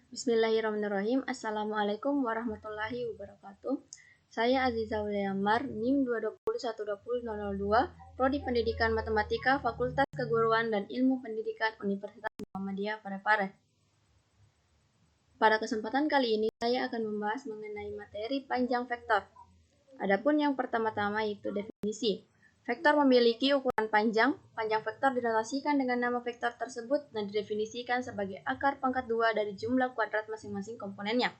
Bismillahirrahmanirrahim. Assalamualaikum warahmatullahi wabarakatuh. Saya Aziza Wuliamar, NIM 2212002, Prodi Pendidikan Matematika, Fakultas Keguruan dan Ilmu Pendidikan Universitas Muhammadiyah Parepare. Pada kesempatan kali ini, saya akan membahas mengenai materi panjang vektor. Adapun yang pertama-tama yaitu definisi. Vektor memiliki ukuran panjang. Panjang vektor dinotasikan dengan nama vektor tersebut dan didefinisikan sebagai akar pangkat 2 dari jumlah kuadrat masing-masing komponennya.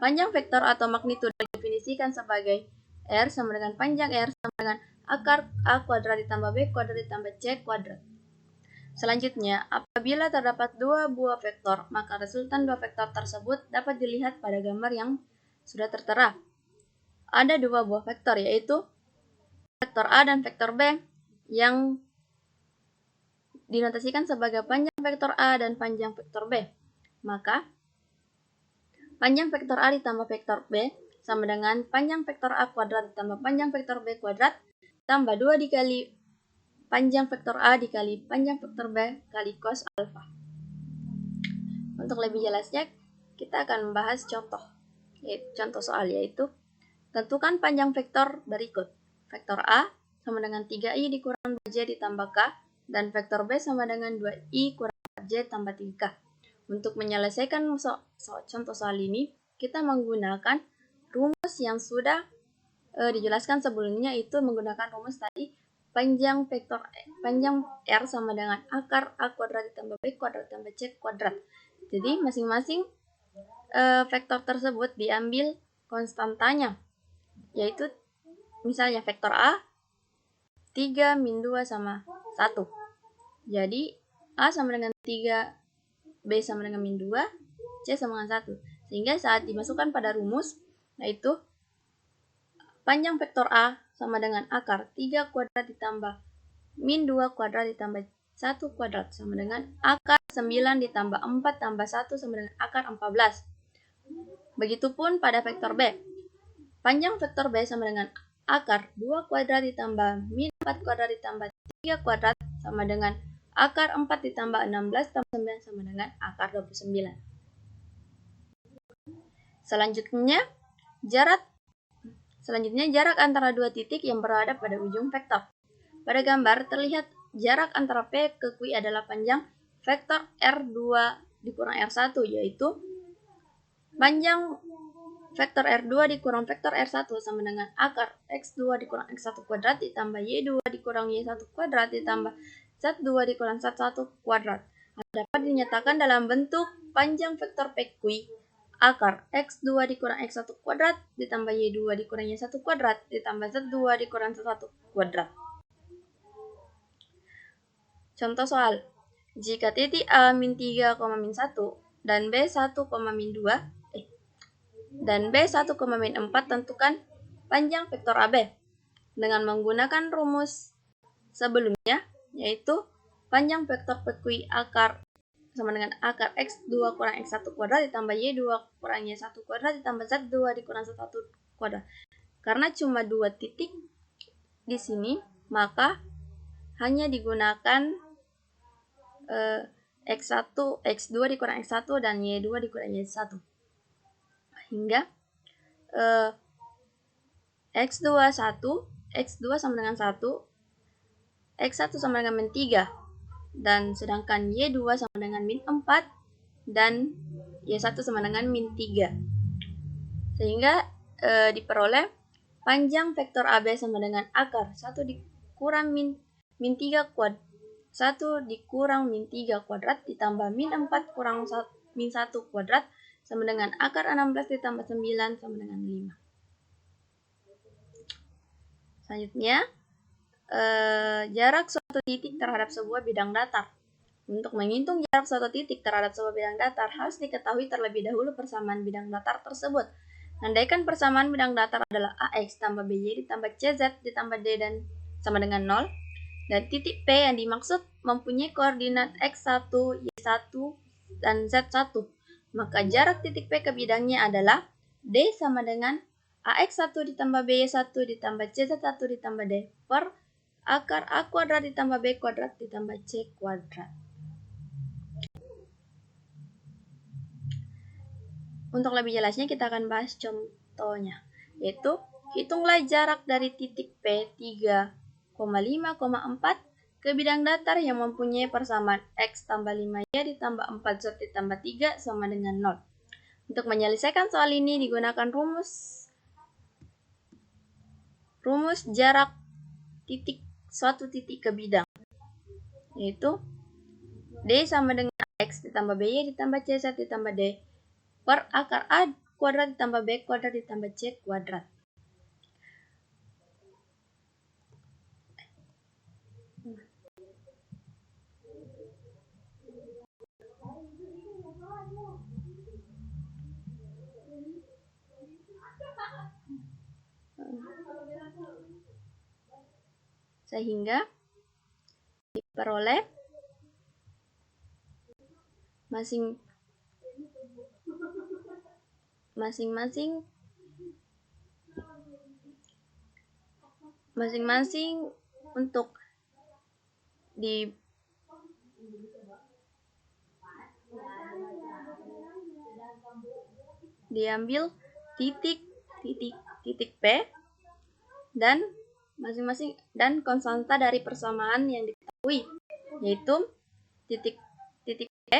Panjang vektor atau magnitudo didefinisikan sebagai R sama dengan panjang R sama dengan akar A kuadrat ditambah B kuadrat ditambah C kuadrat. Selanjutnya, apabila terdapat dua buah vektor, maka resultan dua vektor tersebut dapat dilihat pada gambar yang sudah tertera. Ada dua buah vektor, yaitu vektor A dan vektor B yang dinotasikan sebagai panjang vektor A dan panjang vektor B. Maka, panjang vektor A ditambah vektor B sama dengan panjang vektor A kuadrat ditambah panjang vektor B kuadrat tambah 2 dikali panjang vektor A dikali panjang vektor B kali cos alfa. Untuk lebih jelasnya, kita akan membahas contoh soal, yaitu tentukan panjang vektor berikut. Vektor A sama dengan 3i dikurang 2j ditambah k, dan vektor B sama dengan 2i kurang 4j tambah 3k. Untuk menyelesaikan contoh soal ini, kita menggunakan rumus yang sudah dijelaskan sebelumnya, itu menggunakan rumus tadi panjang R sama dengan akar A kuadrat ditambah B kuadrat ditambah C kuadrat. Jadi masing-masing vektor tersebut diambil konstantanya, yaitu misalnya vektor A 3 min 2 sama 1. Jadi A sama dengan 3, B sama dengan min 2, C sama dengan 1. Sehingga saat dimasukkan pada rumus, yaitu panjang vektor A sama dengan akar 3 kuadrat ditambah min 2 kuadrat ditambah 1 kuadrat sama dengan akar 9 ditambah 4 tambah 1 sama dengan akar 14. Begitupun pada vektor B. Panjang vektor B sama dengan akar 2 kuadrat ditambah min 4 kuadrat ditambah 3 kuadrat sama dengan akar 4 ditambah 16 tambah 9 sama dengan akar 29. Selanjutnya, jarak antara dua titik yang berada pada ujung vektor. Pada gambar terlihat jarak antara P ke Q adalah panjang vektor R2 dikurang R1, yaitu panjang vektor R2 dikurang vektor R1 sama dengan akar X2 dikurang X1 kuadrat ditambah Y2 dikurang Y1 kuadrat ditambah Z2 dikurang Z1 kuadrat. Dapat dinyatakan dalam bentuk panjang vektor PQ akar X2 dikurang X1 kuadrat ditambah Y2 dikurang Y1 kuadrat ditambah Z2 dikurang Z1 kuadrat. Contoh soal. Jika titik A min 3, min 1 dan B 1, min 2 dan B 1, min 4, tentukan panjang vektor AB dengan menggunakan rumus sebelumnya, yaitu panjang vektor PQ akar sama dengan akar X2 kurang X1 kuadrat ditambah Y2 kurang Y1 kuadrat ditambah Z2 dikurang Z1 kuadrat. Karena cuma dua titik di sini, maka hanya digunakan X2 dikurang X1 dan Y2 dikurang Y1. Hingga X2 sama dengan 1, X1 sama dengan min 3, dan sedangkan Y2 sama dengan min 4, dan Y1 sama dengan min 3. Sehingga diperoleh panjang vektor AB sama dengan akar 1 dikurang min 3 kuadrat 1 dikurang min 3 kuadrat ditambah min 4 kurang min 1 kuadrat sama dengan akar 16 ditambah 9 sama dengan 5. Selanjutnya, jarak suatu titik terhadap sebuah bidang datar. Untuk menghitung jarak suatu titik terhadap sebuah bidang datar, harus diketahui terlebih dahulu persamaan bidang datar tersebut. Andaikan persamaan bidang datar adalah AX tambah BY ditambah CZ ditambah D dan sama dengan 0, dan titik P yang dimaksud mempunyai koordinat X1, Y1, dan Z1, maka jarak titik P ke bidangnya adalah D sama dengan AX1 ditambah BY1 ditambah CZ1 ditambah D per akar A kuadrat ditambah B kuadrat ditambah C kuadrat. Untuk lebih jelasnya kita akan bahas contohnya, yaitu hitunglah jarak dari titik P 3,5,4 ke bidang datar yang mempunyai persamaan X tambah 5Y ditambah 4Z ditambah 3 sama dengan 0. Untuk menyelesaikan soal ini digunakan rumus jarak suatu titik ke bidang, yaitu D sama dengan X ditambah BY ditambah CZ ditambah D per akar A kuadrat ditambah B kuadrat ditambah C kuadrat. Sehingga diperoleh masing-masing untuk diambil titik P dan masing-masing dan konstanta dari persamaan yang diketahui, yaitu titik P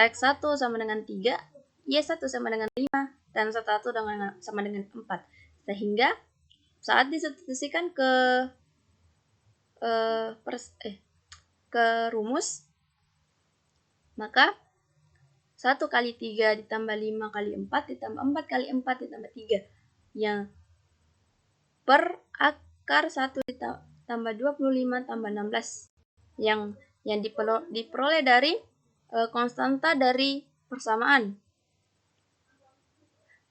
X1 sama dengan 3, Y1 sama dengan 5, dan Z1 sama dengan 4. Sehingga saat disubstitusikan ke rumus, maka 1 kali 3 ditambah 5 kali 4 ditambah 4 kali 4 ditambah 3 yang per akar 1 ditambah 25 tambah 16 yang diperoleh dari konstanta dari persamaan.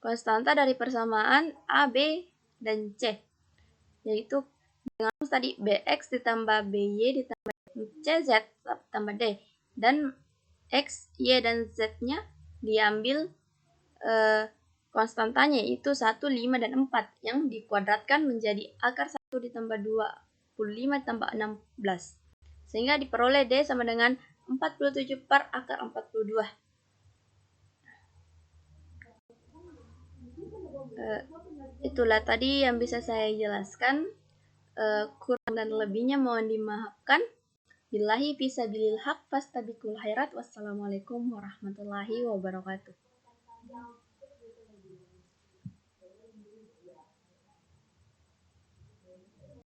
Konstanta dari persamaan A, B, dan C, yaitu dengan tadi BX ditambah BY ditambah CZ tambah D, dan X, Y, dan Z-nya diambil konstantanya, yaitu 1, 5, dan 4 yang dikuadratkan menjadi akar 1 ditambah 25 tambah 16. Sehingga diperoleh D sama dengan 47 per akar 42. Itulah tadi yang bisa saya jelaskan. Kurang dan lebihnya mohon dimaafkan. Billahi fisabilil haq fastabiqul khairat. Wassalamualaikum warahmatullahi wabarakatuh.